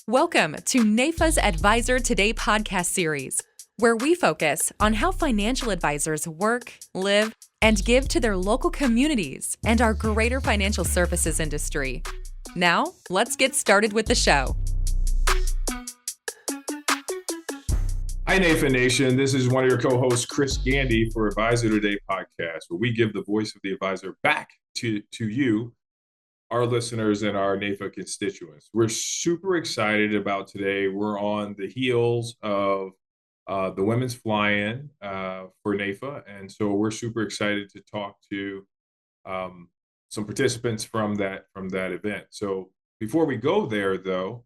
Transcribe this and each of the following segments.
Welcome to NAIFA's Advisor Today podcast series, where we focus on how financial advisors work, live, and give to their local communities and our greater financial services industry. Now, let's get started with the show. Hi, NAIFA Nation. This is one of your co-hosts, Chris Gandy, for Advisor Today podcast, where we give the voice of the advisor back to you, our listeners, and our NAIFA constituents. We're super excited about today. We're on the heels of the Women's Fly-In for NAIFA, and so we're super excited to talk to some participants from that event. So before we go there, though,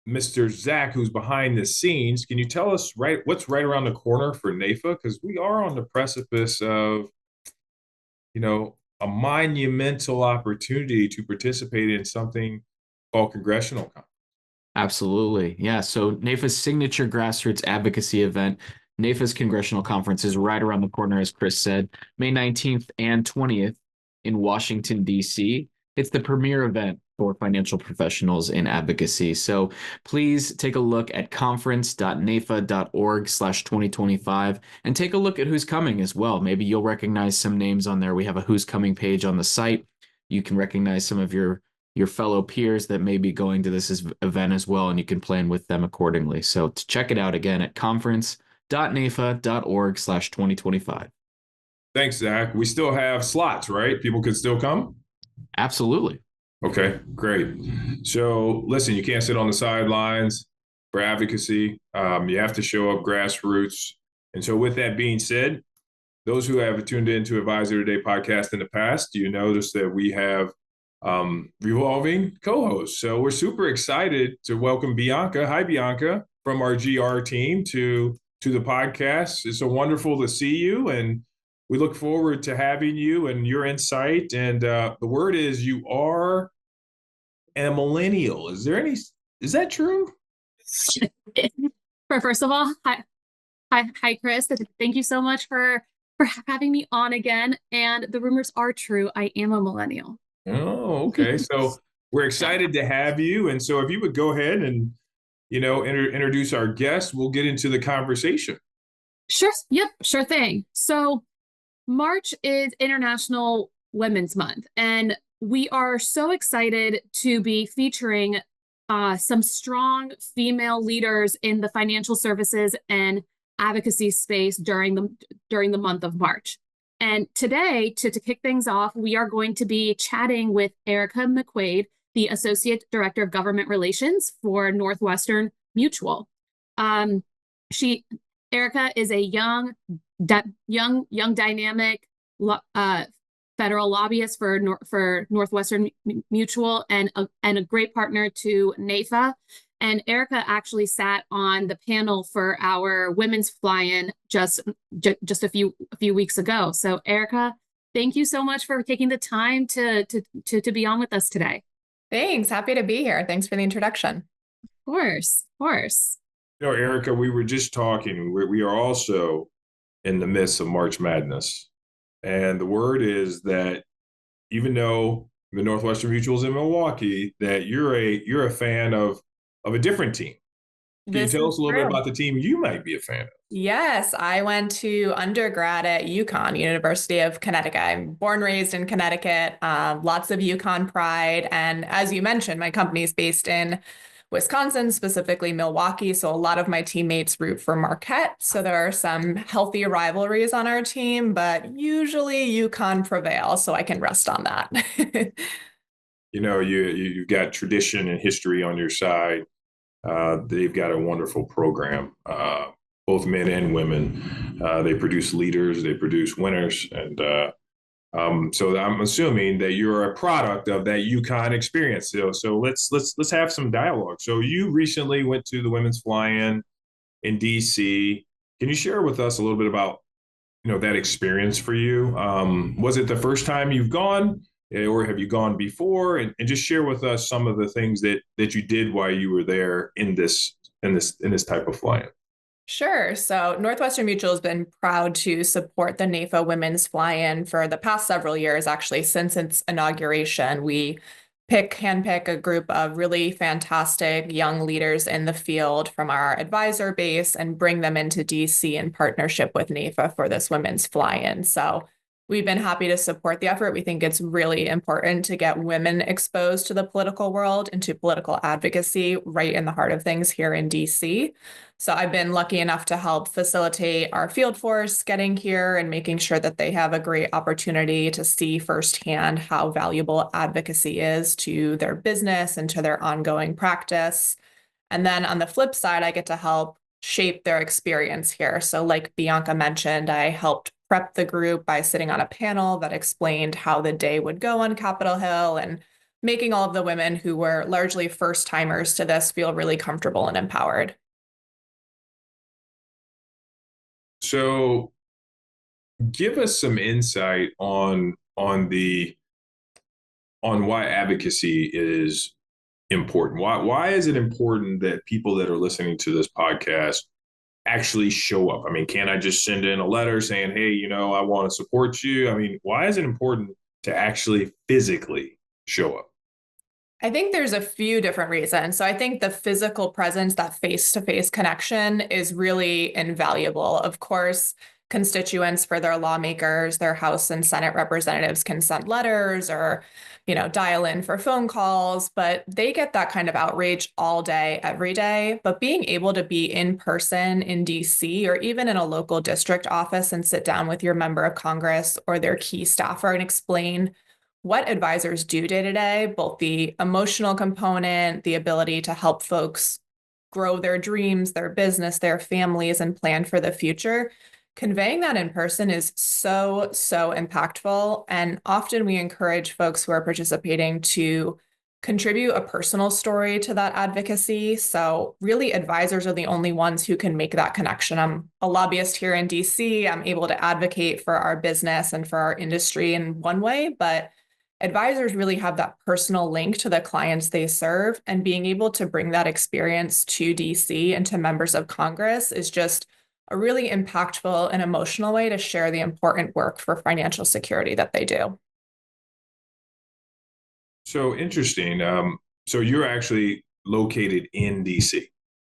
Mr. Zach, who's behind the scenes, can you tell us what's right around the corner for NAIFA? Because we are on the precipice of, a monumental opportunity to participate in something called Congressional Conference. Absolutely. Yeah. So NAIFA's signature grassroots advocacy event, NAIFA's Congressional Conference, is right around the corner, as Chris said, May 19th and 20th in Washington, D.C. It's the premier event for financial professionals in advocacy. So please take a look at conference.naifa.org/2025 and take a look at who's coming as well. Maybe you'll recognize some names on there. We have a who's coming page on the site. You can recognize some of your fellow peers that may be going to this event as well, and you can plan with them accordingly. So to check it out again at conference.naifa.org/2025. Thanks, Zach. We still have slots, right? People can still come? Absolutely. Okay, great. So listen, you can't sit on the sidelines for advocacy. You have to show up grassroots. And so with that being said, those who have tuned into Advisor Today podcast in the past, you notice that we have revolving co-hosts. So we're super excited to welcome Bianca. Hi, Bianca, from our GR team to the podcast. It's so wonderful to see you, and we look forward to having you and your insight. And the word is you are a millennial. Is that true? First of all, hi, Chris. Thank you so much for having me on again. And the rumors are true. I am a millennial. Oh, okay. So we're excited to have you. And so if you would go ahead and, introduce our guest, we'll get into the conversation. Sure. Yep. Sure thing. So March is International Women's Month, and we are so excited to be featuring some strong female leaders in the financial services and advocacy space during the month of March. And today, to kick things off, we are going to be chatting with Erica McQuade, the Associate Director of Government Relations for Northwestern Mutual. Erica is a young, dynamic federal lobbyist for Northwestern Mutual and a great partner to NAIFA. And Erica actually sat on the panel for our Women's Fly-In just a few weeks ago. So Erica, thank you so much for taking the time to be on with us today. Thanks. Happy to be here. Thanks for the introduction. Of course. Erica, we were just talking. We are also in the midst of March Madness. And the word is that even though the Northwestern Mutual's in Milwaukee, that you're a fan of a different team. Can you tell us a little bit about the team you might be a fan of? Yes, I went to undergrad at UConn, University of Connecticut. I'm born, raised in Connecticut, lots of UConn pride. And as you mentioned, my company is based in Wisconsin, specifically Milwaukee. So a lot of my teammates root for Marquette. So there are some healthy rivalries on our team, but usually UConn prevails. So I can rest on that. You've got tradition and history on your side. They've got a wonderful program, both men and women. They produce leaders, they produce winners. And so I'm assuming that you're a product of that UConn experience. So let's have some dialogue. So you recently went to the Women's Fly-In in DC. Can you share with us a little bit about, that experience for you? Was it the first time you've gone? Or have you gone before? And just share with us some of the things that you did while you were there in this type of fly-in. Sure. So Northwestern Mutual has been proud to support the NAIFA Women's Fly-In for the past several years. Actually, since its inauguration, we handpick a group of really fantastic young leaders in the field from our advisor base and bring them into DC in partnership with NAIFA for this women's fly-in. So we've been happy to support the effort. We think it's really important to get women exposed to the political world and to political advocacy right in the heart of things here in DC. So I've been lucky enough to help facilitate our field force getting here and making sure that they have a great opportunity to see firsthand how valuable advocacy is to their business and to their ongoing practice. And then on the flip side, I get to help shape their experience here. So like Bianca mentioned, I helped prep the group by sitting on a panel that explained how the day would go on Capitol Hill and making all of the women who were largely first timers to this feel really comfortable and empowered. So give us some insight on why advocacy is important. Why is it important that people that are listening to this podcast actually show up? I mean, can't I just send in a letter saying, hey, I want to support you? I mean, why is it important to actually physically show up? I think there's a few different reasons. So I think the physical presence, that face-to-face connection is really invaluable. Of course, constituents for their lawmakers, their House and Senate representatives can send letters or, dial in for phone calls, but they get that kind of outrage all day, every day. But being able to be in person in DC or even in a local district office and sit down with your member of Congress or their key staffer and explain what advisors do day to day, both the emotional component, the ability to help folks grow their dreams, their business, their families, and plan for the future. Conveying that in person is so, so impactful. And often we encourage folks who are participating to contribute a personal story to that advocacy. So really, advisors are the only ones who can make that connection. I'm a lobbyist here in DC. I'm able to advocate for our business and for our industry in one way, but advisors really have that personal link to the clients they serve, and being able to bring that experience to DC and to members of Congress is just a really impactful and emotional way to share the important work for financial security that they do. So interesting. So you're actually located in DC.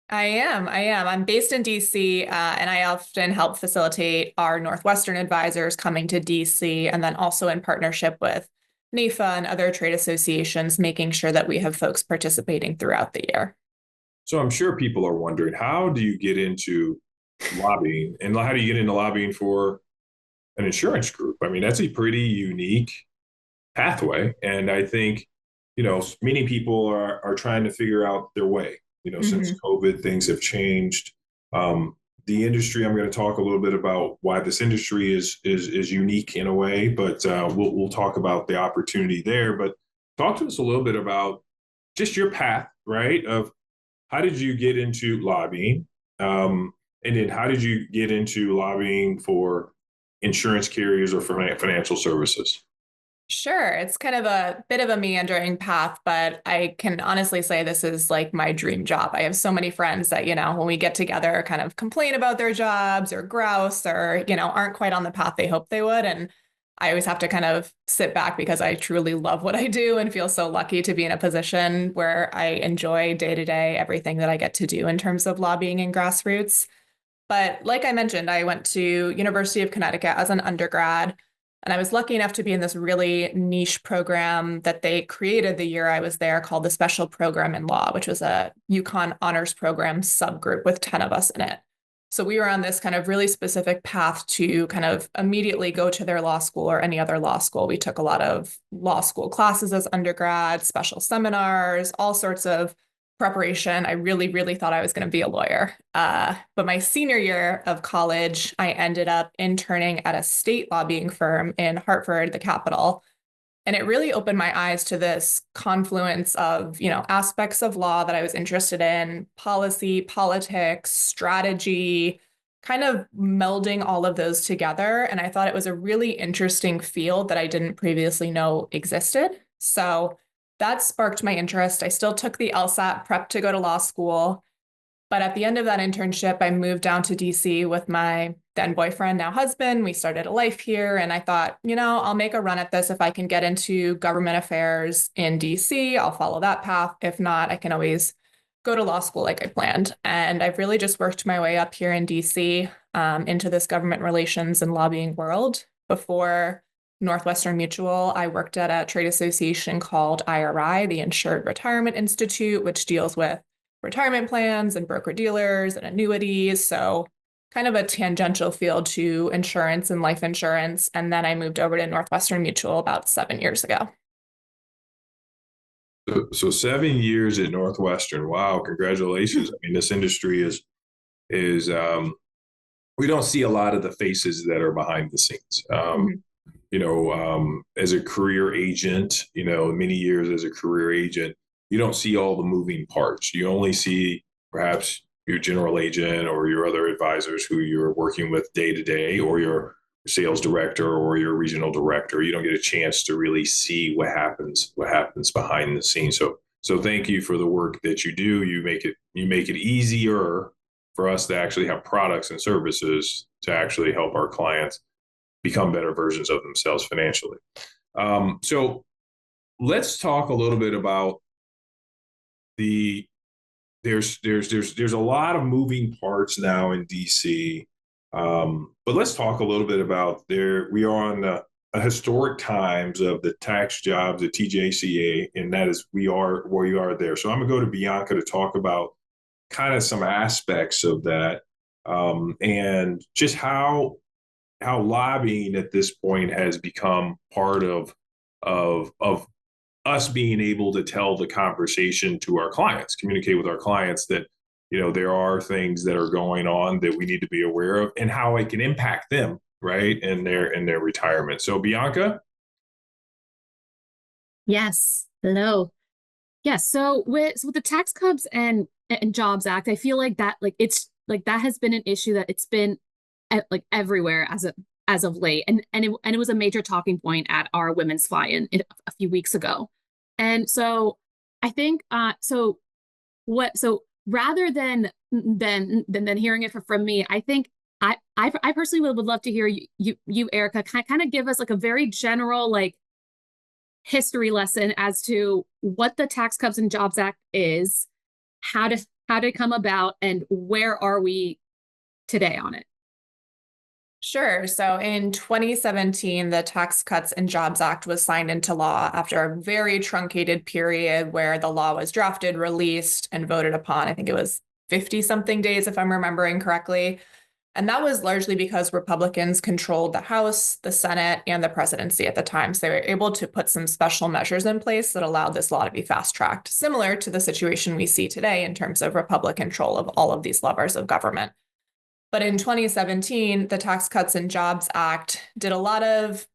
I am. I'm based in DC, and I often help facilitate our Northwestern advisors coming to DC, and then also in partnership with NAIFA and other trade associations, making sure that we have folks participating throughout the year. So I'm sure people are wondering, how do you get into lobbying, and how do you get into lobbying for an insurance group? I mean, that's a pretty unique pathway. And I think, many people are trying to figure out their way. Since COVID, things have changed. The industry, I'm going to talk a little bit about why this industry is unique in a way, but we'll talk about the opportunity there. But talk to us a little bit about just your path, right? Of how did you get into lobbying? And then how did you get into lobbying for insurance carriers or for financial services? Sure. It's kind of a bit of a meandering path, but I can honestly say this is like my dream job. I have so many friends that, when we get together, kind of complain about their jobs or grouse or, aren't quite on the path they hope they would. And I always have to kind of sit back because I truly love what I do and feel so lucky to be in a position where I enjoy day to day everything that I get to do in terms of lobbying and grassroots. But like I mentioned, I went to University of Connecticut as an undergrad, and I was lucky enough to be in this really niche program that they created the year I was there called the Special Program in Law, which was a UConn honors program subgroup with 10 of us in it. So we were on this kind of really specific path to kind of immediately go to their law school or any other law school. We took a lot of law school classes as undergrad, special seminars, all sorts of preparation. I really, really thought I was going to be a lawyer. But my senior year of college, I ended up interning at a state lobbying firm in Hartford, the capital. And it really opened my eyes to this confluence of, aspects of law that I was interested in, policy, politics, strategy, kind of melding all of those together. And I thought it was a really interesting field that I didn't previously know existed. So that sparked my interest. I still took the LSAT prep to go to law school. But at the end of that internship, I moved down to DC with my then boyfriend, now husband. We started a life here. And I thought, I'll make a run at this. If I can get into government affairs in DC, I'll follow that path. If not, I can always go to law school like I planned. And I've really just worked my way up here in DC into this government relations and lobbying world. Before Northwestern Mutual, I worked at a trade association called IRI, the Insured Retirement Institute, which deals with retirement plans and broker-dealers and annuities. So kind of a tangential field to insurance and life insurance. And then I moved over to Northwestern Mutual about 7 years ago. So 7 years at Northwestern. Wow, congratulations. I mean, this industry is we don't see a lot of the faces that are behind the scenes. As a career agent, many years as a career agent, you don't see all the moving parts. You only see perhaps your general agent or your other advisors who you're working with day to day, or your sales director or your regional director. You don't get a chance to really see what happens behind the scenes. So thank you for the work that you do. You make it easier for us to actually have products and services to actually help our clients become better versions of themselves financially. So let's talk a little bit about there's a lot of moving parts now in DC. But let's talk a little bit about we are on a historic times of the tax jobs at TJCA, and that is we are where you are there. So I'm gonna go to Bianca to talk about kind of some aspects of that, and just how lobbying at this point has become part of us being able to tell the conversation to our clients, communicate with our clients that, there are things that are going on that we need to be aware of and how it can impact them, right, in their retirement. So Bianca? Yes. Hello. Yes. So with the Tax Cuts and Jobs Act, I feel like that that has been an issue that it's been everywhere as of late, and it was a major talking point at our women's fly-in a few weeks ago. And so I think rather than hearing it from me, I think I personally would love to hear you Erica, kind of give us a very general history lesson as to what the Tax Cuts and Jobs Act is, how to come about, and where are we today on it. Sure. So in 2017, the Tax Cuts and Jobs Act was signed into law after a very truncated period where the law was drafted, released, and voted upon. I think it was 50-something days, if I'm remembering correctly. And that was largely because Republicans controlled the House, the Senate, and the presidency at the time. So they were able to put some special measures in place that allowed this law to be fast-tracked, similar to the situation we see today in terms of Republican control of all of these levers of government. But in 2017, the Tax Cuts and Jobs Act did a lot of,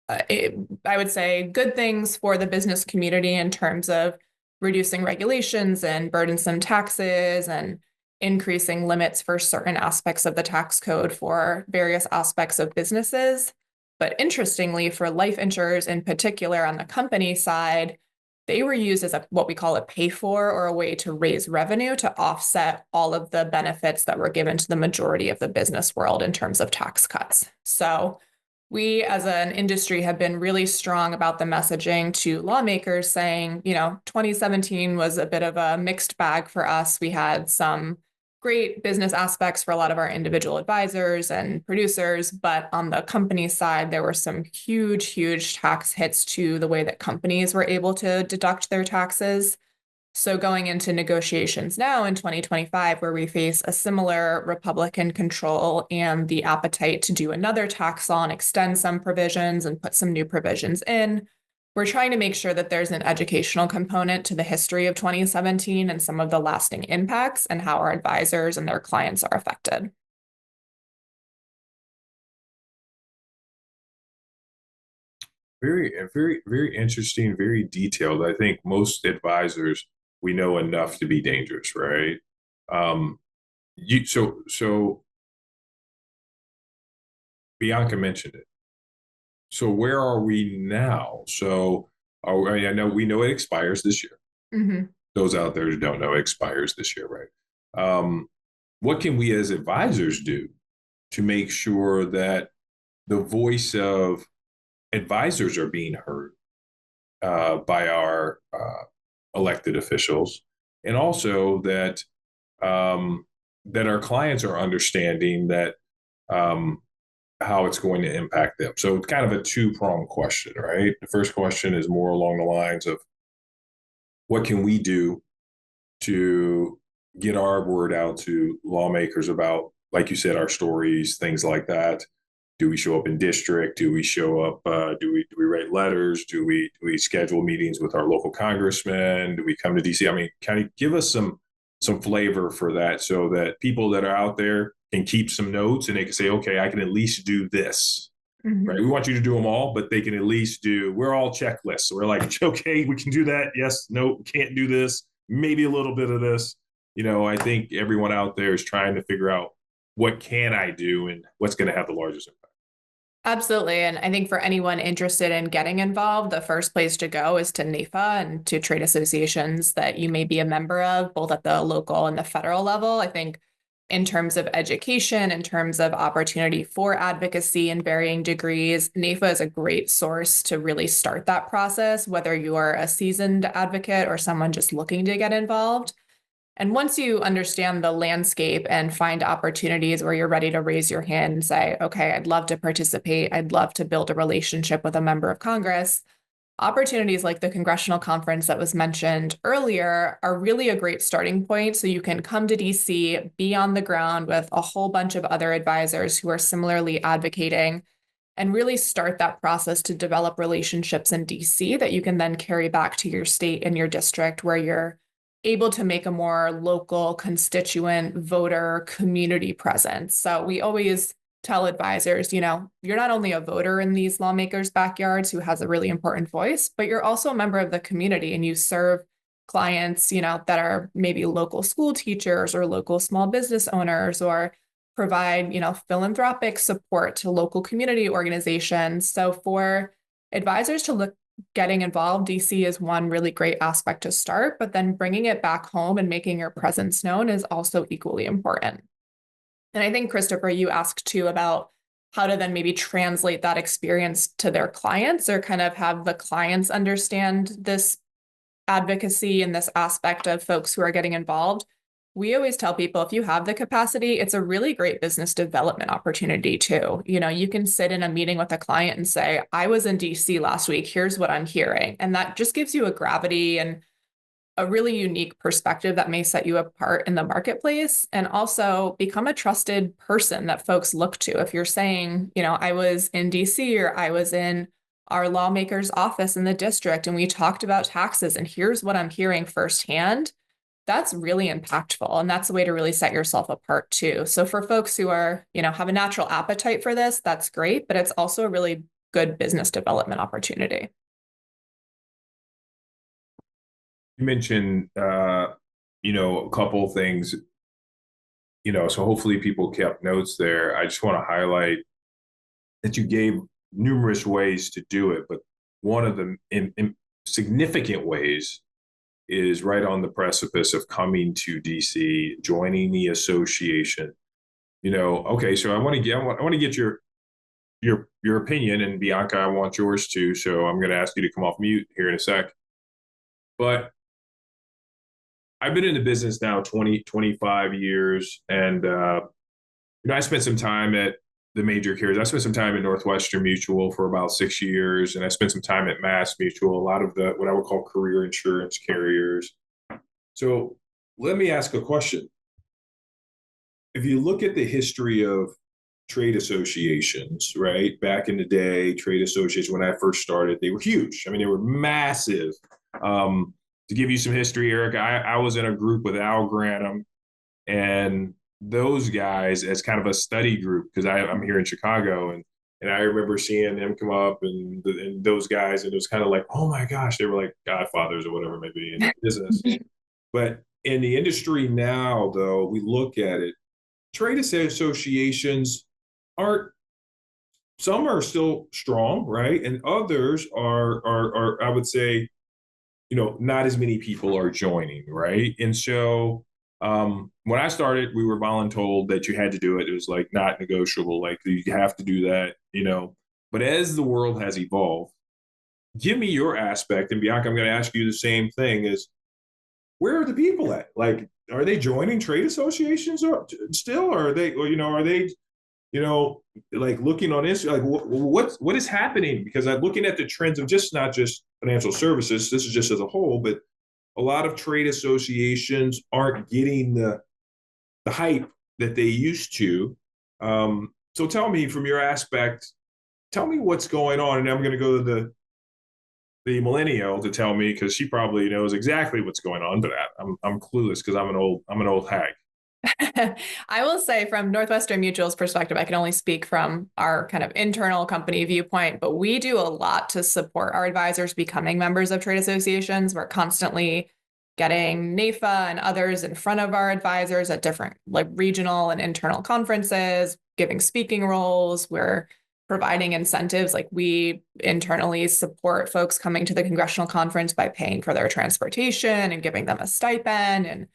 I would say, good things for the business community in terms of reducing regulations and burdensome taxes and increasing limits for certain aspects of the tax code for various aspects of businesses. But interestingly, for life insurers in particular on the company side, they were used as what we call a pay for, or a way to raise revenue to offset all of the benefits that were given to the majority of the business world in terms of tax cuts. So we as an industry have been really strong about the messaging to lawmakers saying, 2017 was a bit of a mixed bag for us. We had some great business aspects for a lot of our individual advisors and producers, but on the company side, there were some huge tax hits to the way that companies were able to deduct their taxes. So going into negotiations now in 2025, where we face a similar Republican control and the appetite to do another tax law and extend some provisions and put some new provisions in, we're trying to make sure that there's an educational component to the history of 2017 and some of the lasting impacts and how our advisors and their clients are affected. Very interesting, very detailed. I think most advisors, we know enough to be dangerous, right? So Bianca mentioned it. So where are we now? So I know we know it expires this year. Mm-hmm. Those out there who don't know, it expires this year, right? What can we as advisors do to make sure that the voice of advisors are being heard by our elected officials, and also that that our clients are understanding that how it's going to impact them. So it's kind of a two-pronged question, right? The first question is more along the lines of what can we do to get our word out to lawmakers about, like you said, our stories, things like that. Do we show up in district? Do we show up? Do we write letters? Do we schedule meetings with our local congressmen? Do we come to DC? I mean, kind of give us some flavor for that, so that people that are out there can keep some notes and they can say, okay, I can at least do this. Mm-hmm. Right? We want you to do them all, but they can at least do. We're all checklists. So we're like, okay, we can do that. Yes, no, can't do this. Maybe a little bit of this. I think everyone out there is trying to figure out what can I do and what's going to have the largest impact. Absolutely. And I think for anyone interested in getting involved, the first place to go is to NAIFA and to trade associations that you may be a member of, both at the local and the federal level. I think in terms of education, in terms of opportunity for advocacy in varying degrees, NAIFA is a great source to really start that process, whether you are a seasoned advocate or someone just looking to get involved. And once you understand the landscape and find opportunities where you're ready to raise your hand and say, okay, I'd love to participate, I'd love to build a relationship with a member of Congress, opportunities like the congressional conference that was mentioned earlier are really a great starting point. So you can come to DC, be on the ground with a whole bunch of other advisors who are similarly advocating, and really start that process to develop relationships in DC that you can then carry back to your state and your district, where you're able to make a more local, constituent, voter, community presence. So we always tell advisors, you're not only a voter in these lawmakers' backyards who has a really important voice, but you're also a member of the community, and you serve clients, that are maybe local school teachers or local small business owners, or provide, philanthropic support to local community organizations. So for advisors to look getting involved, DC is one really great aspect to start, but then bringing it back home and making your presence known is also equally important. And I think, Christopher, you asked too about how to then maybe translate that experience to their clients, or kind of have the clients understand this advocacy and this aspect of folks who are getting involved. We always tell people, if you have the capacity, it's a really great business development opportunity too. You can sit in a meeting with a client and say, I was in DC last week, here's what I'm hearing. And that just gives you a gravity and a really unique perspective that may set you apart in the marketplace, and also become a trusted person that folks look to. If you're saying, I was in DC, or I was in our lawmaker's office in the district, and we talked about taxes, and here's what I'm hearing firsthand, that's really impactful. And that's a way to really set yourself apart too. So for folks who are, have a natural appetite for this, that's great, but it's also a really good business development opportunity. You mentioned, a couple things, so hopefully people kept notes there. I just want to highlight that you gave numerous ways to do it, but one of the in significant ways is right on the precipice of coming to DC, joining the association. Okay, so I want to get your opinion, and Bianca, I want yours too. So I'm going to ask you to come off mute here in a sec. But I've been in the business now 25 years, and I spent some time at the major carriers. I spent some time at Northwestern Mutual for about 6 years, and I spent some time at Mass Mutual, a lot of the what I would call career insurance carriers. So let me ask a question. If you look at the history of trade associations, right? Back in the day, trade associations, when I first started, they were huge. I mean, they were massive. To give you some history, Eric, I was in a group with Al Granum and those guys as kind of a study group, because I'm here in Chicago, and I remember seeing them come up and those guys, and it was kind of like, oh my gosh, they were like godfathers or whatever maybe in business. But in the industry now, though, we look at it, trade associations some are still strong, right? And others are I would say, not as many people are joining, right? And so When I started, we were voluntold that you had to do it. It was like not negotiable. Like you have to do that, But as the world has evolved, give me your aspect. And Bianca, I'm going to ask you the same thing is where are the people at? Like, are they joining trade associations or still, or are they, are they, like looking on this, like what is happening? Because I'm looking at the trends of not just financial services. This is just as a whole, but a lot of trade associations aren't getting the hype that they used to. So tell me from your aspect, tell me what's going on. And I'm going to go to the millennial to tell me, because she probably knows exactly what's going on, but I'm clueless because I'm an old hag. I will say from Northwestern Mutual's perspective, I can only speak from our kind of internal company viewpoint, but we do a lot to support our advisors becoming members of trade associations. We're constantly getting NAIFA and others in front of our advisors at different like regional and internal conferences, giving speaking roles. We're providing incentives. Like we internally support folks coming to the congressional conference by paying for their transportation and giving them a stipend. And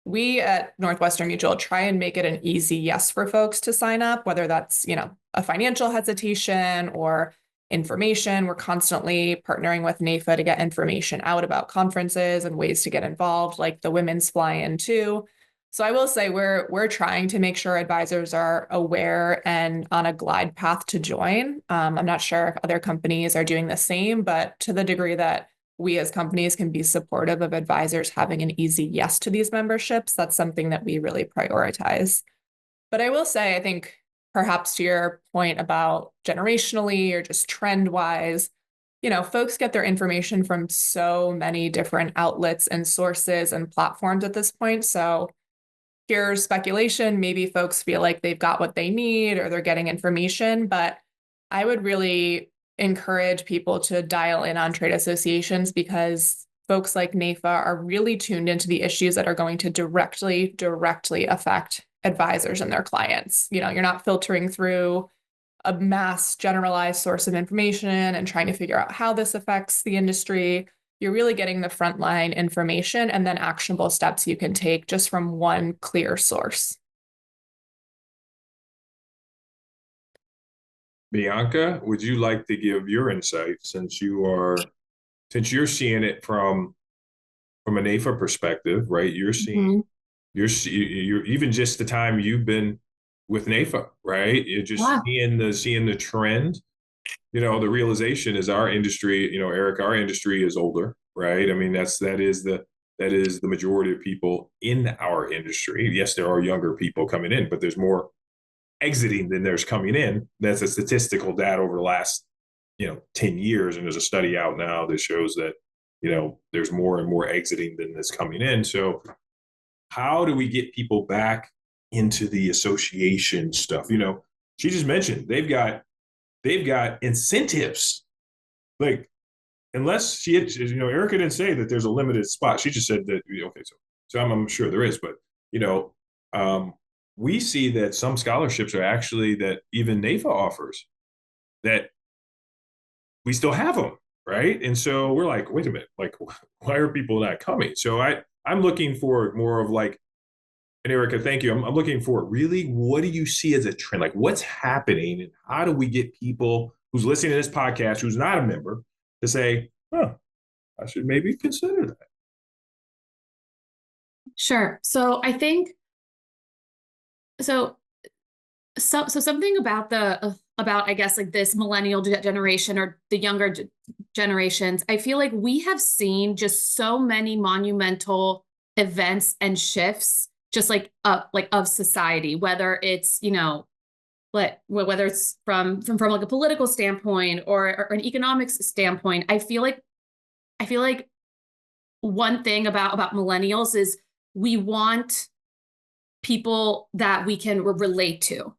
we at Northwestern Mutual try and make it an easy yes for folks to sign up, whether that's, a financial hesitation or information. We're constantly partnering with NAIFA to get information out about conferences and ways to get involved, like the women's fly-in too. So I will say we're trying to make sure advisors are aware and on a glide path to join. I'm not sure if other companies are doing the same, but to the degree that we as companies can be supportive of advisors having an easy yes to these memberships, that's something that we really prioritize. But I will say, I think perhaps to your point about generationally or just trend wise, folks get their information from so many different outlets and sources and platforms at this point. So here's speculation. Maybe folks feel like they've got what they need or they're getting information, but I would really encourage people to dial in on trade associations because folks like NAIFA are really tuned into the issues that are going to directly affect advisors and their clients. You're not filtering through a mass generalized source of information and trying to figure out how this affects the industry. You're really getting the frontline information and then actionable steps you can take just from one clear source. Bianca, would you like to give your insight since you're seeing it from a NAIFA perspective, right? You're seeing you're even just the time you've been with NAIFA, right? You're just seeing the trend. The realization is our industry, Eric, our industry is older, right? I mean, that is the majority of people in our industry. Yes, there are younger people coming in, but there's more exiting than there's coming in. That's a statistical data over the last 10 years, and there's a study out now that shows that there's more and more exiting than that's coming in. So how do we get people back into the association stuff? She just mentioned they've got incentives. Like, unless she had, Erica didn't say that there's a limited spot. She just said that, okay, so I'm sure there is, but we see that some scholarships are actually that even NAIFA offers that we still have them, right? And so we're like, wait a minute, like, why are people not coming? So I'm looking for more of like, and Erica, thank you. I'm looking for really, what do you see as a trend? Like, what's happening, and how do we get people who's listening to this podcast, who's not a member, to say, I should maybe consider that? Sure. So I think so something about I guess like this millennial generation or the younger generations, I feel like we have seen just so many monumental events and shifts just like of society, whether it's whether it's from like a political standpoint or an economics standpoint. I feel like one thing about millennials is we want people that we can relate to.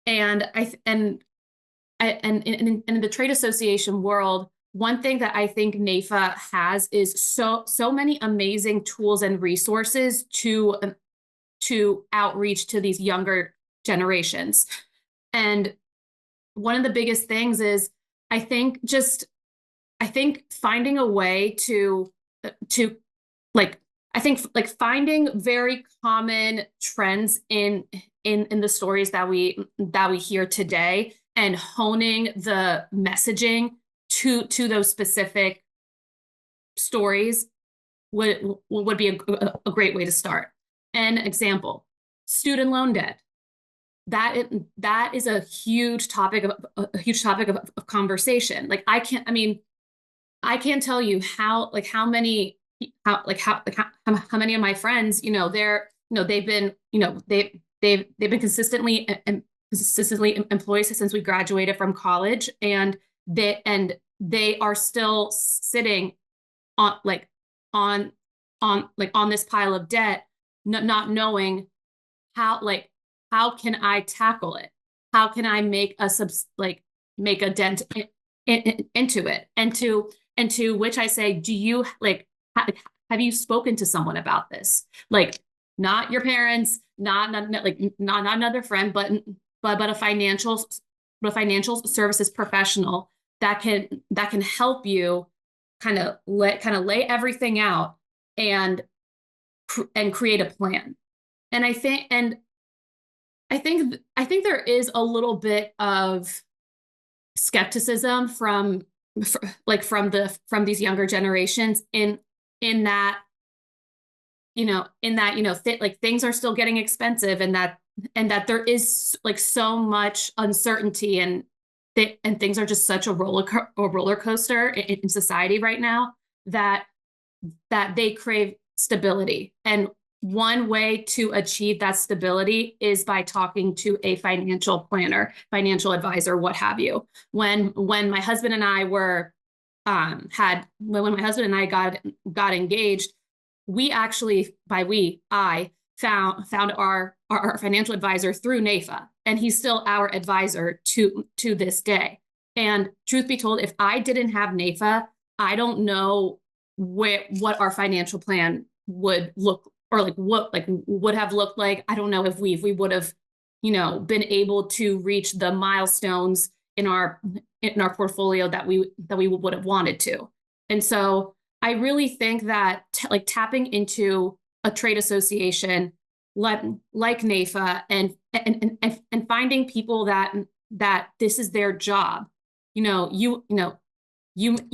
And in the trade association world, one thing that I think NAIFA has is so many amazing tools and resources to outreach to these younger generations. And one of the biggest things is I think finding a way to like, I think like finding very common trends in the stories that we hear today and honing the messaging to those specific stories would be a great way to start. An example, student loan debt. That is a huge topic of conversation. Like I can't tell you how many of my friends, they've been, they've been consistently employed since we graduated from college, and they are still sitting on on this pile of debt, not knowing how can I tackle it? How can I make make a dent into it? And to which I say, do you have you spoken to someone about this? Like not your parents, not another friend, but a financial services professional that can help you kind of lay everything out and create a plan. And I think there is a little bit of skepticism from these younger generations in that things are still getting expensive, and that there is like so much uncertainty, and things are just such a roller coaster in society right now that they crave stability. And one way to achieve that stability is by talking to a financial planner, financial advisor, what have you. When my husband and I were when my husband and I got engaged, I found our financial advisor through NAIFA, and he's still our advisor to this day. And truth be told, if I didn't have NAIFA, I don't know what our financial plan would look, or what would have looked like. I don't know if we would have, been able to reach the milestones in our portfolio that we would have wanted to. And so I really think that tapping into a trade association like NAIFA and finding people that this is their job. You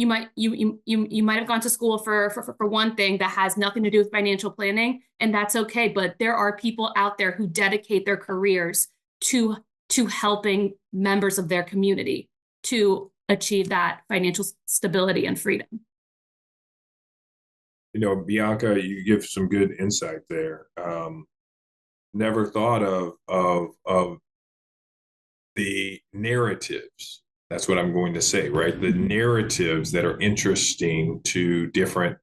might have gone to school for one thing that has nothing to do with financial planning, and that's okay. But there are people out there who dedicate their careers to helping members of their community to achieve that financial stability and freedom. Bianca, you give some good insight there. Never thought of the narratives. That's what I'm going to say, right? The narratives that are interesting to different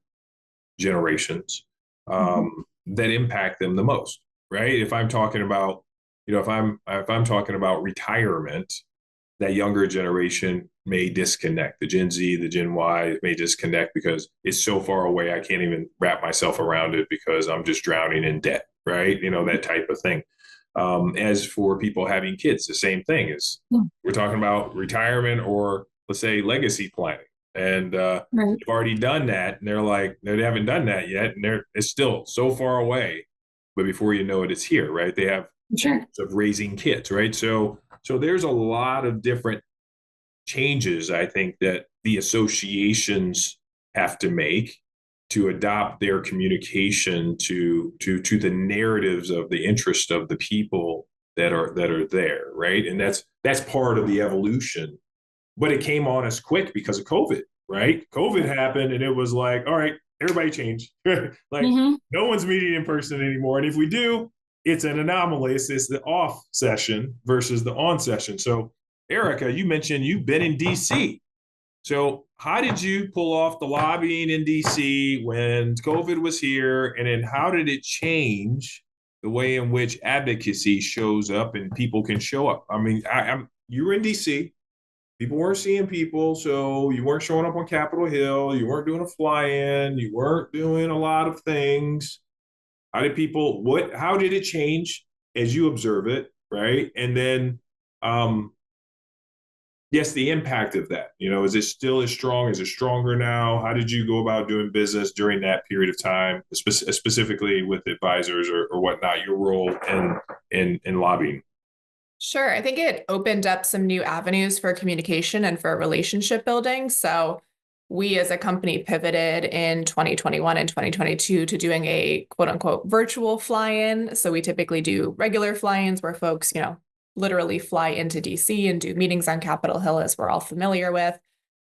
generations that impact them the most, right? If I'm talking about, if I'm talking about retirement, that younger generation may disconnect. The Gen Z, the Gen Y may disconnect because it's so far away. I can't even wrap myself around it because I'm just drowning in debt, right? That type of thing. As for people having kids, the same thing is we're talking about retirement, or let's say legacy planning. And Right. they've already done that, and they haven't done that yet, and it's still so far away. But before you know it, it's here, right? They have of raising kids, right? So there's a lot of different changes, I think, that the associations have to make to adopt their communication to the narratives of the interest of the people that are there, right? And that's part of the evolution. But it came on us quick because of COVID, right? COVID happened, and it was like, all right, everybody changed. No one's meeting in person anymore, and if we do, it's an anomaly. It's the off session versus the on session. So, Erica, you mentioned you've been in DC. So how did you pull off the lobbying in DC when COVID was here? And then how did it change the way in which advocacy shows up and people can show up? I mean, you were in DC. People weren't seeing people, so you weren't showing up on Capitol Hill. You weren't doing a fly-in. You weren't doing a lot of things. How did it change as you observe it, right? And then yes, the impact of that, is it still as strong? Is it stronger now? How did you go about doing business during that period of time, specifically with advisors or whatnot, your role in lobbying? Sure. I think it opened up some new avenues for communication and for relationship building. So we as a company pivoted in 2021 and 2022 to doing a quote unquote virtual fly-in. So we typically do regular fly-ins where folks, literally fly into DC and do meetings on Capitol Hill, as we're all familiar with.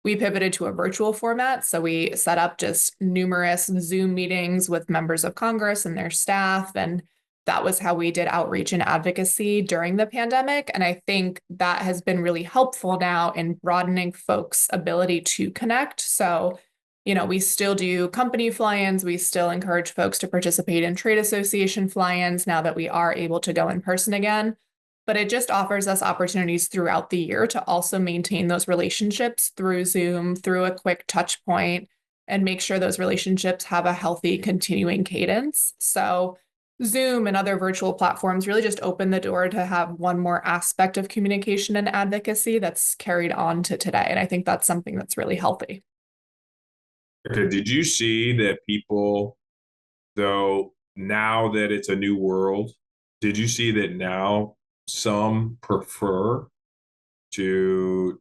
We pivoted to a virtual format. So we set up just numerous Zoom meetings with members of Congress and their staff. And that was how we did outreach and advocacy during the pandemic. And I think that has been really helpful now in broadening folks' ability to connect. So, we still do company fly-ins. We still encourage folks to participate in trade association fly-ins now that we are able to go in person again. But it just offers us opportunities throughout the year to also maintain those relationships through Zoom, through a quick touch point, and make sure those relationships have a healthy continuing cadence. So Zoom and other virtual platforms really just open the door to have one more aspect of communication and advocacy that's carried on to today. And I think that's something that's really healthy. Okay. Did you see that people, though, now that it's a new world, did you see that now some prefer to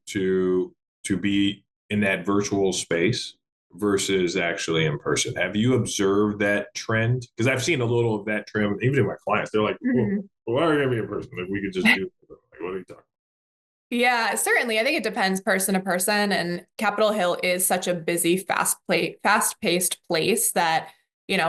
be in that virtual space versus actually in person? Have you observed that trend? Because I've seen a little of that trend, even in my clients. They're like, well, why are we going to be in person? Like, we could just do it. Like, what are you talking about? Yeah, certainly. I think it depends person to person. And Capitol Hill is such a busy, fast-paced place that,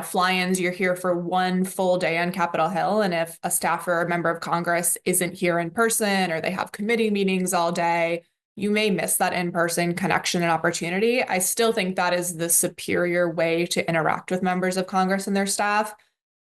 fly-ins, you're here for one full day on Capitol Hill. And if a staffer or member of Congress isn't here in person or they have committee meetings all day, you may miss that in-person connection and opportunity. I still think that is the superior way to interact with members of Congress and their staff.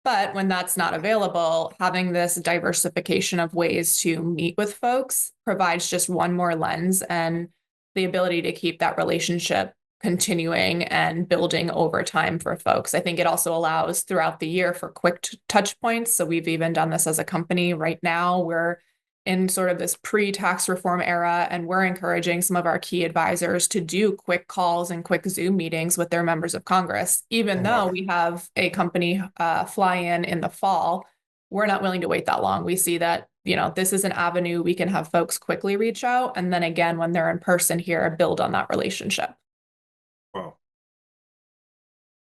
But when that's not available, having this diversification of ways to meet with folks provides just one more lens and the ability to keep that relationship continuing and building over time for folks. I think it also allows throughout the year for quick touch points. So we've even done this as a company right now. We're in sort of this pre-tax reform era, and we're encouraging some of our key advisors to do quick calls and quick Zoom meetings with their members of Congress. Even though we have a company fly-in in the fall, we're not willing to wait that long. We see that, this is an avenue we can have folks quickly reach out. And then again, when they're in person here, build on that relationship. Wow.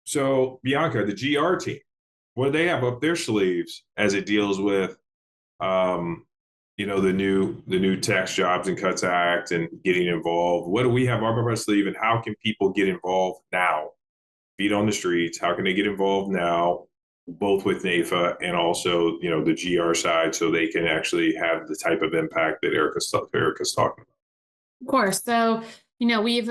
So Bianca, the GR team, what do they have up their sleeves as it deals with the new Tax Jobs and Cuts Act and getting involved? What do we have up our sleeve, and how can people get involved now? Feet on the streets, how can they get involved now, both with NAIFA and also, the GR side, so they can actually have the type of impact that Erica's talking about? Of course. So, we've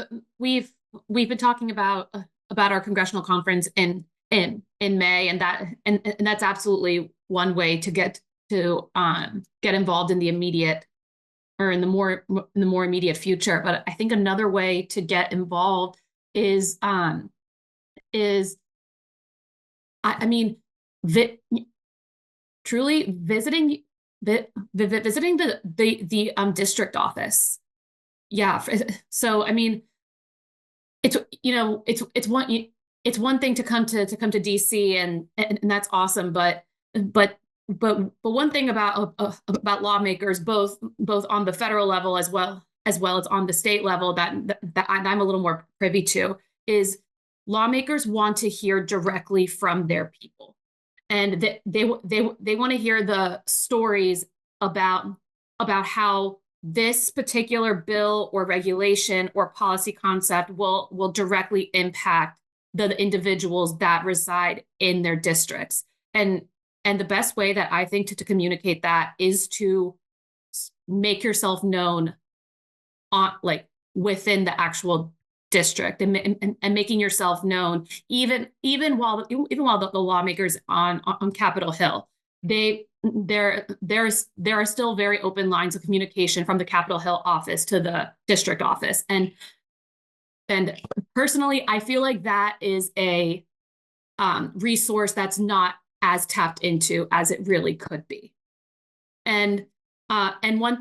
been talking about our congressional conference in May, and that's absolutely one way to get involved in the immediate or in the more immediate future. But I think another way to get involved is truly visiting the district office. Yeah. So it's one thing to come to DC and that's awesome, but one thing about lawmakers, both on the federal level as well as on the state level, that I'm a little more privy to, is lawmakers want to hear directly from their people, and they want to hear the stories about how this particular bill or regulation or policy concept will directly impact the individuals that reside in their districts. And the best way that I think to communicate that is to make yourself known within the actual district, and making yourself known even while the lawmakers on Capitol Hill, there are still very open lines of communication from the Capitol Hill office to the district office. And personally, I feel like that is a resource that's not as tapped into as it really could be. And And one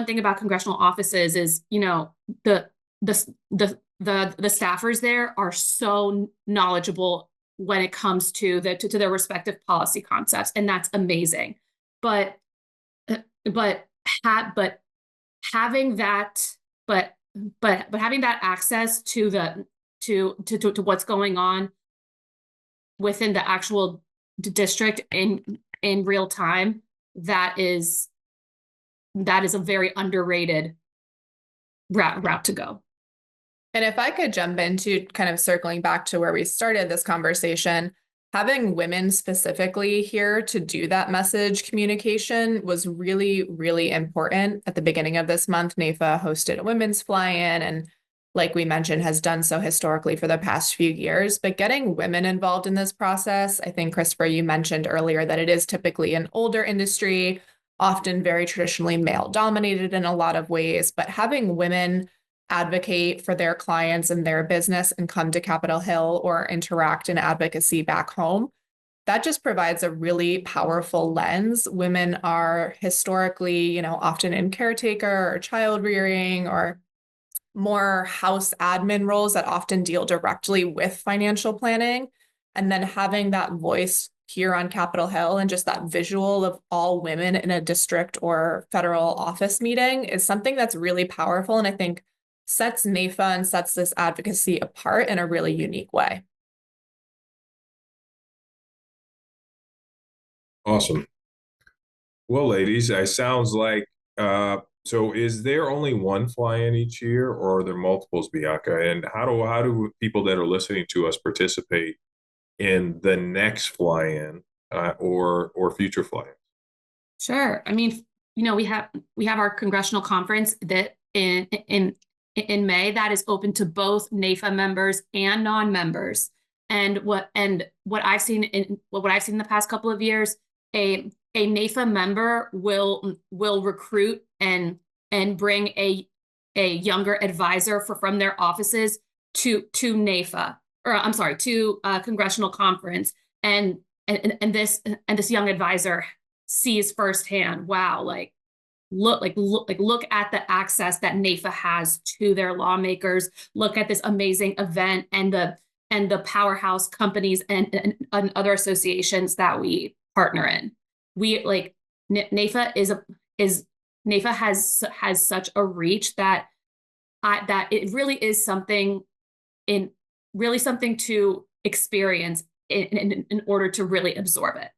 thing about congressional offices is, the staffers there are so knowledgeable when it comes to their respective policy concepts, and that's amazing. But but ha- but having that but having that access to what's going on within the actual district in real time, that is a very underrated route to go. And if I could jump into kind of circling back to where we started this conversation, having women specifically here to do that message communication was really, really important. At the beginning of this month, NAIFA hosted a women's fly-in, and like we mentioned, has done so historically for the past few years. But getting women involved in this process, I think, Christopher, you mentioned earlier that it is typically an older industry, often very traditionally male-dominated in a lot of ways, but having women advocate for their clients and their business and come to Capitol Hill or interact in advocacy back home, that just provides a really powerful lens. Women are historically, often in caretaker or child rearing or more house admin roles that often deal directly with financial planning. And then having that voice here on Capitol Hill and just that visual of all women in a district or federal office meeting is something that's really powerful. And I think sets NAIFA and sets this advocacy apart in a really unique way. Awesome. Well, ladies, it sounds like, so is there only one fly-in each year, or are there multiples, Bianca? And how do people that are listening to us participate in the next fly-in or future fly-ins? Sure. I mean, we have our congressional conference that in May that is open to both NAIFA members and non-members. And what I've seen in the past couple of years, a NAIFA member will recruit and bring a younger advisor from their offices to NAIFA, or I'm sorry, to a congressional conference, and this young advisor sees firsthand, wow, look at the access that NAIFA has to their lawmakers. Look at this amazing event and the powerhouse companies and other associations that we partner in. We NAIFA NAIFA has such a reach that it really is something to experience in order to really absorb it.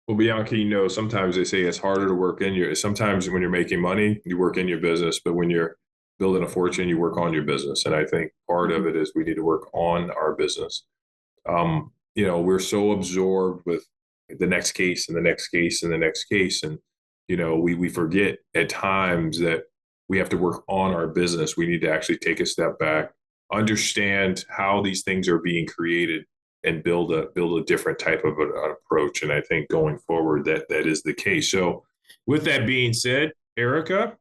Well, Bianca, sometimes they say it's harder to work sometimes when you're making money, you work in your business, but when you're building a fortune, you work on your business. And I think part of it is we need to work on our business. We're so absorbed with the next case and the next case and the next case. And, we forget at times that we have to work on our business. We need to actually take a step back, understand how these things are being created, and build a different type of an approach. And I think going forward that is the case. So with that being said, Erica,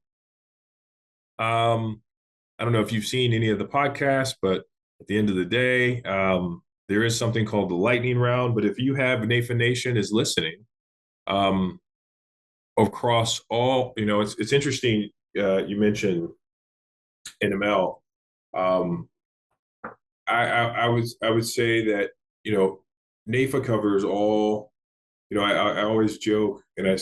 I don't know if you've seen any of the podcasts, but at the end of the day, there is something called the lightning round. But if you have NAIFA Nation is listening, across all, it's interesting. You mentioned NML. I would say that, NAIFA covers all, I always joke and I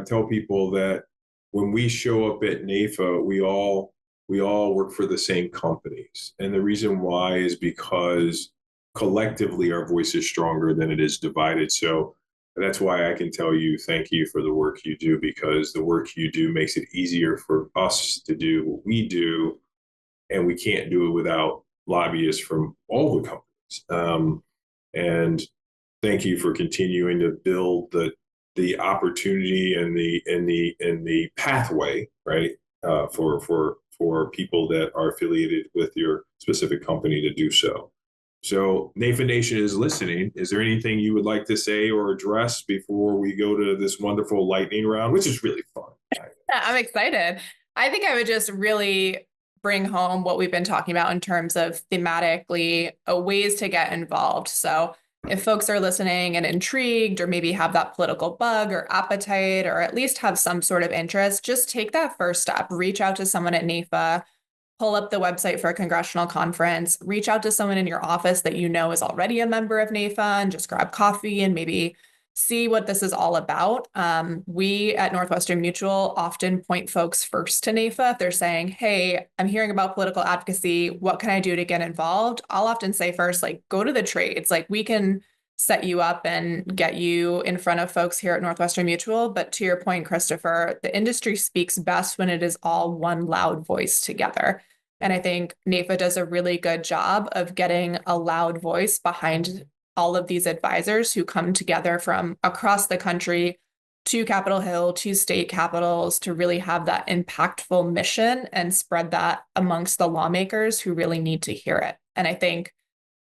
tell people that when we show up at NAIFA, we all work for the same companies. And the reason why is because collectively our voice is stronger than it is divided. So that's why I can tell you, thank you for the work you do, because the work you do makes it easier for us to do what we do. And we can't do it without lobbyists from all the companies. And thank you for continuing to build the opportunity and the pathway, right, for people that are affiliated with your specific company to do so. So NAIFA Nation is listening. Is there anything you would like to say or address before we go to this wonderful lightning round, which is really fun? Yeah, I'm excited. I think I would just really bring home what we've been talking about in terms of thematically ways to get involved. So if folks are listening and intrigued, or maybe have that political bug or appetite, or at least have some sort of interest, just take that first step. Reach out to someone at NAIFA, pull up the website for a congressional conference, reach out to someone in your office that you know is already a member of NAIFA, and just grab coffee and maybe see what this is all about. We at Northwestern Mutual often point folks first to NAIFA. If they're saying, hey, I'm hearing about political advocacy, what can I do to get involved? I'll often say first, like, go to the trades. Like, we can set you up and get you in front of folks here at Northwestern Mutual. But to your point, Christopher, the industry speaks best when it is all one loud voice together. And I think NAIFA does a really good job of getting a loud voice behind all of these advisors who come together from across the country to Capitol Hill, to state capitals, to really have that impactful mission and spread that amongst the lawmakers who really need to hear it. And I think,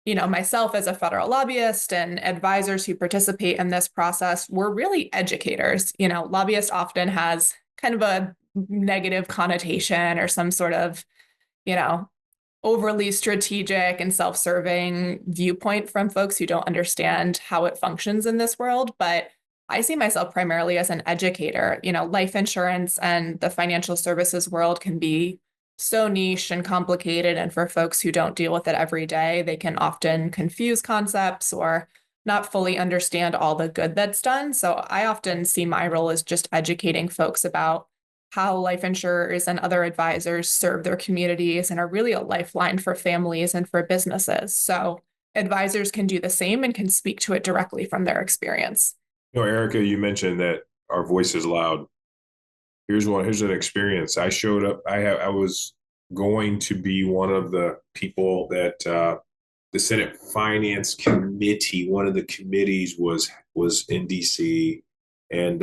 you know, myself as a federal lobbyist and advisors who participate in this process, we're really educators. You know, lobbyist often has kind of a negative connotation or some sort of, you know, overly strategic and self-serving viewpoint from folks who don't understand how it functions in this world. But I see myself primarily as an educator. You know, life insurance and the financial services world can be so niche and complicated. And for folks who don't deal with it every day, they can often confuse concepts or not fully understand all the good that's done. So I often see my role as just educating folks about how life insurers and other advisors serve their communities and are really a lifeline for families and for businesses. So advisors can do the same and can speak to it directly from their experience. You know, Erica, you mentioned that our voice is loud. Here's an experience. I showed up. I was going to be one of the people that the Senate Finance Committee, one of the committees was in DC, and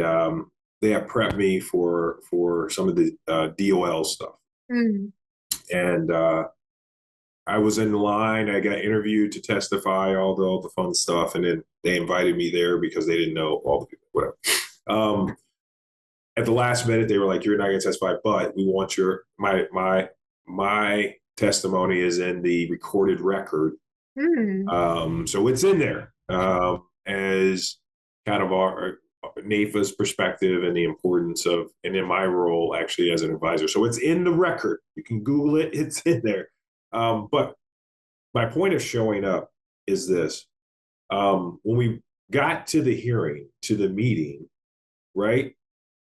they have prepped me for some of the DOL stuff. And I was in line. I got interviewed to testify, all the fun stuff, and then they invited me there because they didn't know all the people. Whatever. At the last minute, they were like, "You're not going to testify, but we want my testimony is in the recorded record." So it's in there as kind of our NAIFA's perspective and the importance of, and in my role actually as an advisor. So it's in the record. You can Google it. It's in there. But my point of showing up is this. When we got to the hearing, to the meeting, right,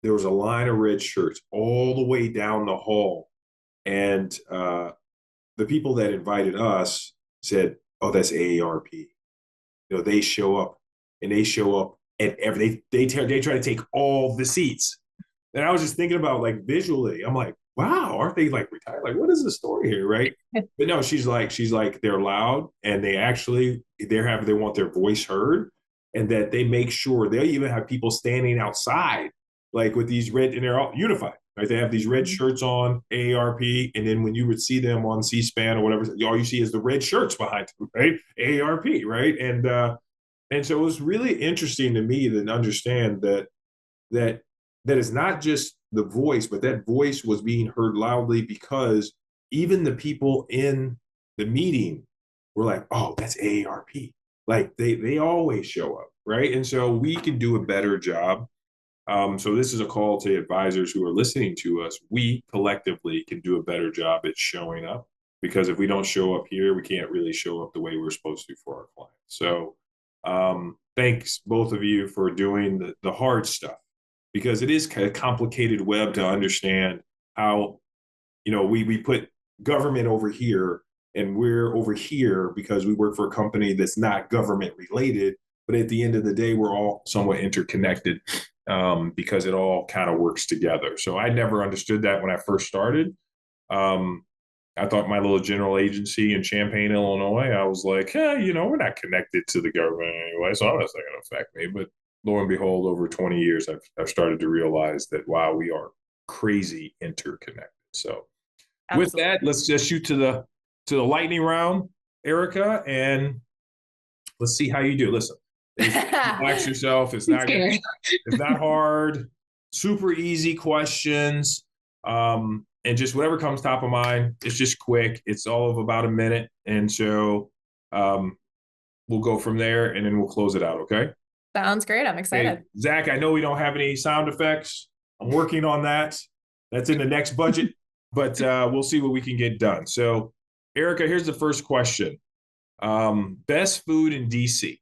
there was a line of red shirts all the way down the hall. And the people that invited us said, "Oh, that's AARP." You know, they show up and they try to take all the seats. And I was just thinking about, like, visually, I'm like, wow, aren't they like retired? Like, what is the story here, right? But no, she's like, they're loud, and they want their voice heard, and that they make sure they even have people standing outside, like with these red, and they're all unified, right? They have these red shirts on, AARP, and then when you would see them on C-SPAN or whatever, all you see is the red shirts behind them, right? AARP, right? And so it was really interesting to me to understand that it's not just the voice, but that voice was being heard loudly because even the people in the meeting were like, "Oh, that's AARP." Like they always show up, right? And so we can do a better job. So this is a call to advisors who are listening to us. We collectively can do a better job at showing up, because if we don't show up here, we can't really show up the way we're supposed to for our clients. So thanks both of you for doing the hard stuff, because it is kind of complicated web to understand how, you know, we put government over here and we're over here because we work for a company that's not government related. But at the end of the day, we're all somewhat interconnected because it all kind of works together. So I never understood that when I first started. I thought my little general agency in Champaign, Illinois, I was like, you know, we're not connected to the government anyway, so that's not going to affect me. But lo and behold, over 20 years, I've started to realize that, wow, we are crazy interconnected. So with that, let's just shoot to the lightning round, Erica, and let's see how you do. Listen, relax yourself. It's not hard. Super easy questions. And just whatever comes top of mind. It's just quick. It's all of about a minute. And so we'll go from there, and then we'll close it out, okay? Sounds great. I'm excited. Hey, Zach, I know we don't have any sound effects. I'm working on that. That's in the next budget, but we'll see what we can get done. So, Erica, here's the first question. Best food in DC?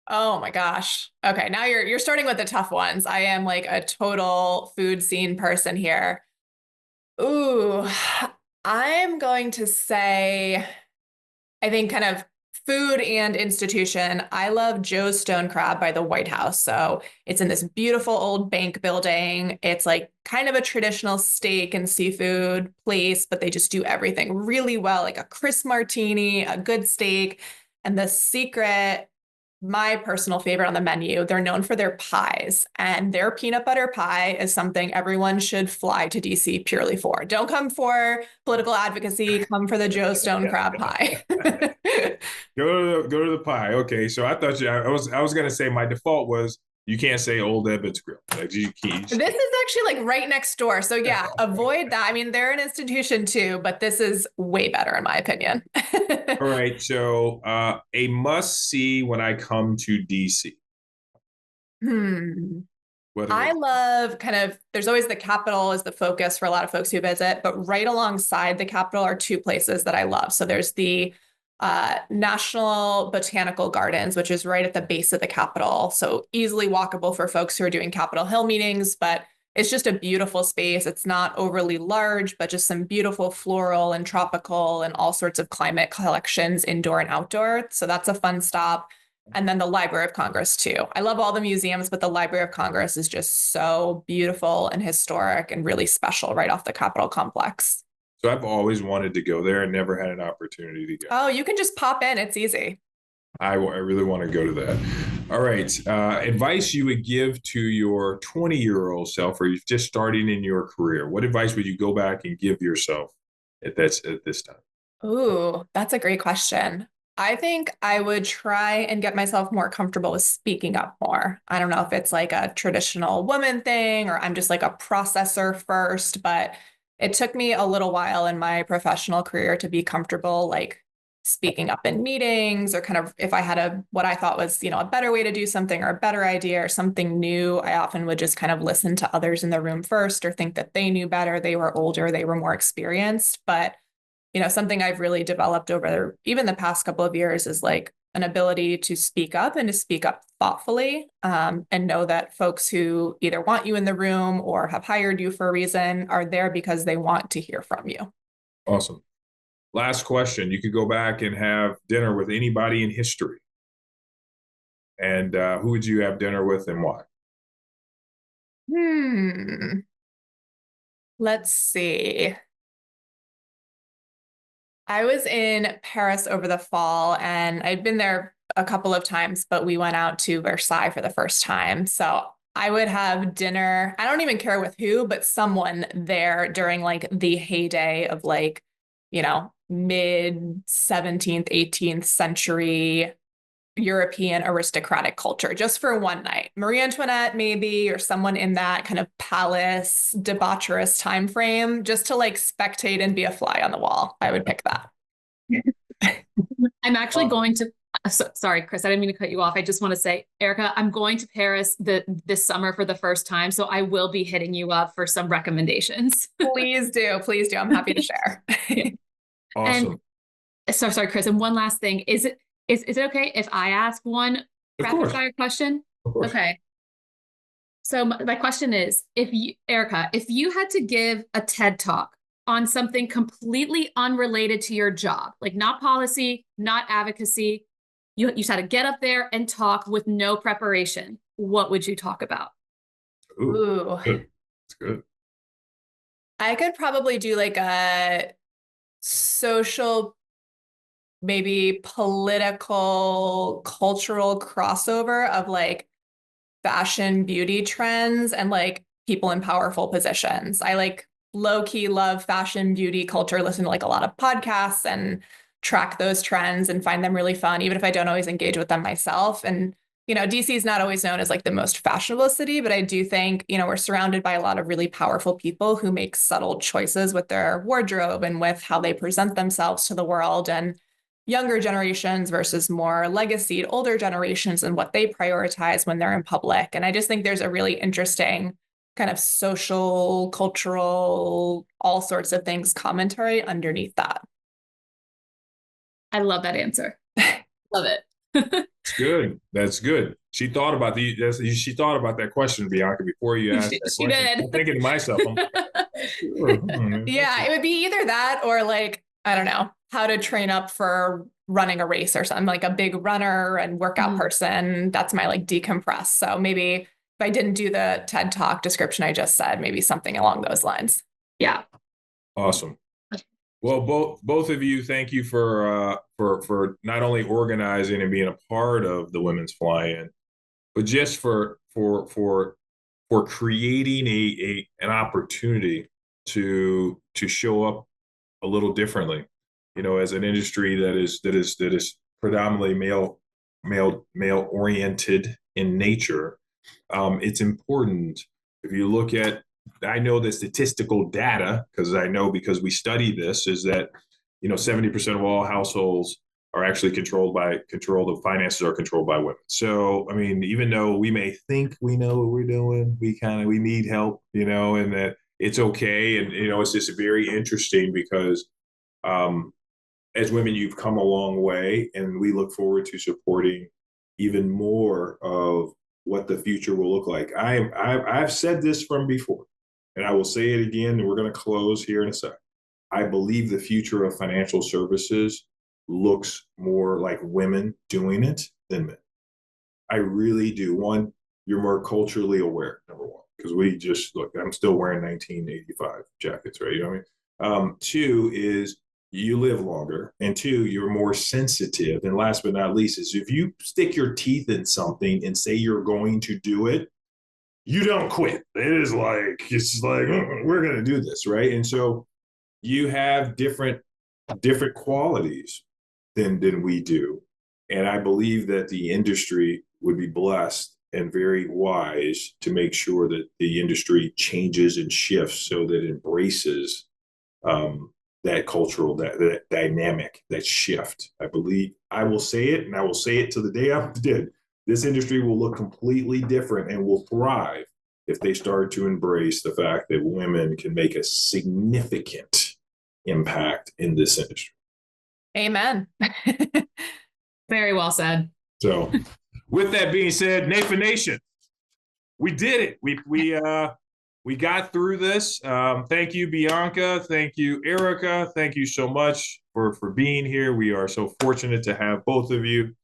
Oh my gosh. Okay, now you're starting with the tough ones. I am like a total food scene person here. Ooh, I'm going to say, I think kind of food and institution. I love Joe's Stone Crab by the White House. So it's in this beautiful old bank building. It's like kind of a traditional steak and seafood place, but they just do everything really well, like a crisp martini, a good steak. And the secret, my personal favorite on the menu, they're known for their pies, and their peanut butter pie is something everyone should fly to DC purely for. Don't come for political advocacy, come for the Joe Stone Crab pie. Go to the pie. Okay, so I thought I was gonna say my default was you can't say Old Ebbitt's Grill. Like you can't. This is actually like right next door. So yeah, avoid that. I mean, they're an institution too, but this is way better in my opinion. All right, so a must see when I come to DC. I love kind of, there's always the Capitol is the focus for a lot of folks who visit, but right alongside the Capitol are two places that I love. So there's the National Botanical Gardens, which is right at the base of the Capitol. So easily walkable for folks who are doing Capitol Hill meetings, but it's just a beautiful space. It's not overly large, but just some beautiful floral and tropical and all sorts of climate collections, indoor and outdoor. So that's a fun stop. And then the Library of Congress too. I love all the museums, but the Library of Congress is just so beautiful and historic and really special right off the Capitol complex. So I've always wanted to go there and never had an opportunity to go. Oh, you can just pop in. It's easy. I really want to go to that. All right. Advice you would give to your 20-year-old self, or you're just starting in your career. What advice would you go back and give yourself at this time? Ooh, that's a great question. I think I would try and get myself more comfortable with speaking up more. I don't know if it's like a traditional woman thing or I'm just like a processor first, but it took me a little while in my professional career to be comfortable, like speaking up in meetings or kind of if I had what I thought was, a better way to do something or a better idea or something new, I often would just kind of listen to others in the room first or think that they knew better, they were older, they were more experienced. But something I've really developed over even the past couple of years is like an ability to speak up and to speak up thoughtfully, and know that folks who either want you in the room or have hired you for a reason are there because they want to hear from you. Awesome. Last question. You could go back and have dinner with anybody in history. And who would you have dinner with and why? Let's see. I was in Paris over the fall and I'd been there a couple of times, but we went out to Versailles for the first time. So I would have dinner. I don't even care with who, but someone there during like the heyday of like, mid 17th, 18th century European aristocratic culture just for one night. Marie Antoinette, maybe, or someone in that kind of palace debaucherous time frame, just to like spectate and be a fly on the wall. I would pick that. I'm actually going to, sorry, Chris, I didn't mean to cut you off. I just want to say, Erica, I'm going to Paris this summer for the first time. So I will be hitting you up for some recommendations. Please do. Please do. I'm happy to share. Awesome. And sorry, Chris. And one last thing. Is it okay if I ask one rapid fire question? Of course. Okay. So my question is, Erica, if you had to give a TED Talk on something completely unrelated to your job, like not policy, not advocacy, you just had to get up there and talk with no preparation, what would you talk about? Ooh. Good. That's good. I could probably do like a social, maybe political, cultural crossover of like fashion, beauty trends and like people in powerful positions. I like low-key love fashion, beauty, culture, listen to like a lot of podcasts and track those trends and find them really fun, even if I don't always engage with them myself. And, DC is not always known as like the most fashionable city, but I do think, we're surrounded by a lot of really powerful people who make subtle choices with their wardrobe and with how they present themselves to the world. And younger generations versus more legacied older generations and what they prioritize when they're in public. And I just think there's a really interesting kind of social, cultural, all sorts of things commentary underneath that. I love that answer. Love it. It's good. That's good. She thought about that question, Bianca, before you asked that She question. did. I'm thinking to myself, Yeah, it would be either that or like, I don't know, how to train up for running a race or something, like a big runner and workout person. That's my like decompress. So maybe if I didn't do the TED Talk description I just said, maybe something along those lines. Yeah. Awesome. Well, both of you, thank you for not only organizing and being a part of the Women's Fly-In, but just for creating an opportunity to show up a little differently, as an industry that is predominantly male oriented in nature. It's important. If you look at, I know the statistical data because we study this, is that 70% of all households are actually the finances are controlled by women. So, I mean, even though we may think we know what we're doing, we need help, and that it's okay. And, it's just very interesting because as women, you've come a long way, and we look forward to supporting even more of what the future will look like. I've said this from before, and I will say it again, and we're going to close here in a second. I believe the future of financial services looks more like women doing it than men. I really do. One, you're more culturally aware, number one, because I'm still wearing 1985 jackets, right? You know what I mean? Two is you live longer, and two, you're more sensitive. And last but not least is if you stick your teeth in something and say you're going to do it, you don't quit. It's just like we're going to do this, right? And so you have different qualities than we do. And I believe that the industry would be blessed and very wise to make sure that the industry changes and shifts so that it embraces that cultural, that dynamic, that shift. I believe I will say it, and I will say it to the day I'm dead. This industry will look completely different and will thrive if they start to embrace the fact that women can make a significant impact in this industry. Amen. Very well said. So with that being said, NAIFA Nation, we did it. We got through this. Thank you, Bianca. Thank you, Erica. Thank you so much for being here. We are so fortunate to have both of you.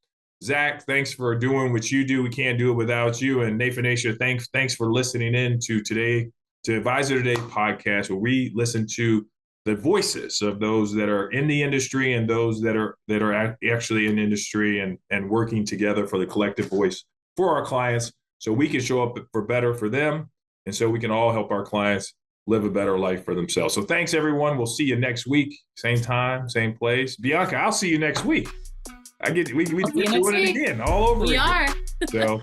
Zach, thanks for doing what you do. We can't do it without you. And NAIFA Nation, thanks for listening in to Advisor Today podcast, where we listen to the voices of those that are in the industry and those that are actually in industry and working together for the collective voice for our clients, so we can show up for better for them, and so we can all help our clients live a better life for themselves. So thanks, everyone. We'll see you next week, same time, same place. Bianca, I'll see you next week. We're doing it again, all over again. We are. So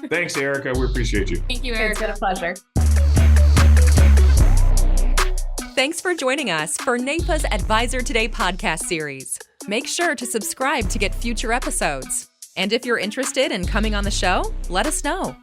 thanks, Erica. We appreciate you. Thank you, It's Erica. been a pleasure. Thanks for joining us for NAIFA's Advisor Today podcast series. Make sure to subscribe to get future episodes. And if you're interested in coming on the show, let us know.